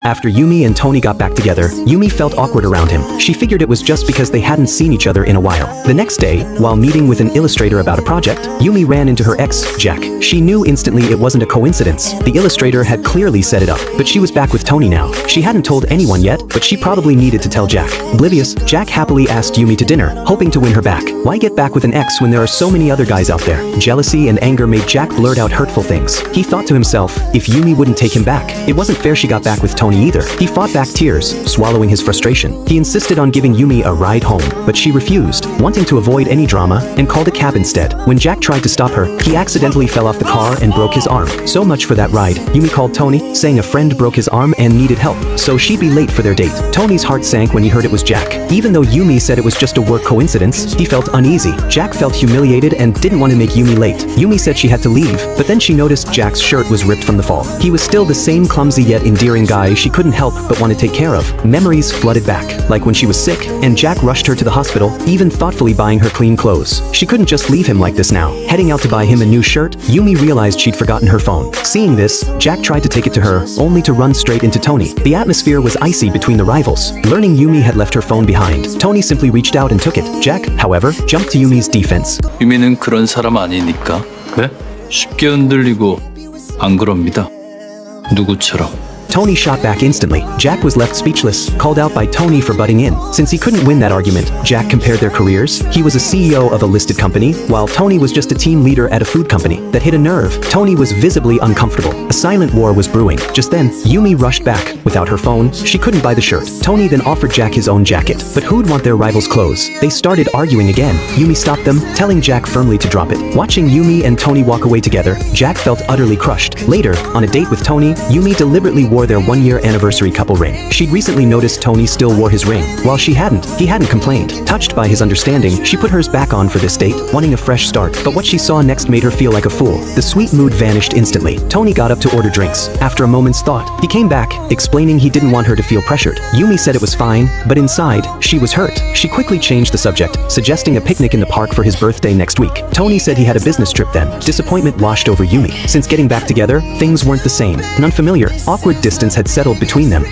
After Yumi and Tony got back together, Yumi felt awkward around him. She figured it was just because they hadn't seen each other in a while. The next day, while meeting with an illustrator about a project, Yumi ran into her ex, Jack. She knew instantly it wasn't a coincidence. The illustrator had clearly set it up, but she was back with Tony now. She hadn't told anyone yet, but she probably needed to tell Jack. Oblivious, Jack happily asked Yumi to dinner, hoping to win her back. Why get back with an ex when there are so many other guys out there? Jealousy and anger made Jack blurt out hurtful things. He thought to himself, if Yumi wouldn't take him back, it wasn't fair she got back with Tony either. He fought back tears, swallowing his frustration. He insisted on giving Yumi a ride home, but she refused, wanting to avoid any drama, and called a cab instead. When Jack tried to stop her, he accidentally fell off the car and broke his arm. So much for that ride. Yumi called Tony, saying a friend broke his arm and needed help, so she'd be late for their date. Tony's heart sank when he heard it was Jack. Even though Yumi said it was just a work coincidence, he felt uneasy. Jack felt humiliated and didn't want to make Yumi late. Yumi said she had to leave, but then she noticed Jack's shirt was ripped from the fall. He was still the same clumsy yet endearing guy she couldn't help but want to take care of. Memories flooded back, like when she was sick, and Jack rushed her to the hospital, even thoughtfully buying her clean clothes. She couldn't just leave him like this now. Heading out to buy him a new shirt, Yumi realized she'd forgotten her phone. Seeing this, Jack tried to take it to her, only to run straight into Tony. The atmosphere was icy between the rivals. Learning Yumi had left her phone behind, Tony simply reached out and took it. Jack, however, jumped to Yumi's defense. 유미는 그런 사람 아니니까. 네? 쉽게 흔들리고 안 그럽니다. 누구처럼. Tony shot back instantly. Jack was left speechless, called out by Tony for butting in. Since he couldn't win that argument, Jack compared their careers. He was a CEO of a listed company, while Tony was just a team leader at a food company. That hit a nerve. Tony was visibly uncomfortable. A silent war was brewing. Just then, Yumi rushed back. Without her phone, she couldn't buy the shirt. Tony then offered Jack his own jacket. But who'd want their rivals' clothes? They started arguing again. Yumi stopped them, telling Jack firmly to drop it. Watching Yumi and Tony walk away together, Jack felt utterly crushed. Later, on a date with Tony, Yumi deliberately wore their one-year anniversary couple ring. She'd recently noticed Tony still wore his ring. While he hadn't complained. Touched by his understanding, she put hers back on for this date, wanting a fresh start. But what she saw next made her feel like a fool. The sweet mood vanished instantly. Tony got up to order drinks. After a moment's thought, he came back, explaining he didn't want her to feel pressured. Yumi said it was fine, but inside, she was hurt. She quickly changed the subject, suggesting a picnic in the park for his birthday next week. Tony said he had a business trip then. Disappointment washed over Yumi. Since getting back together, things weren't the same. An unfamiliar, awkward distance had settled between them.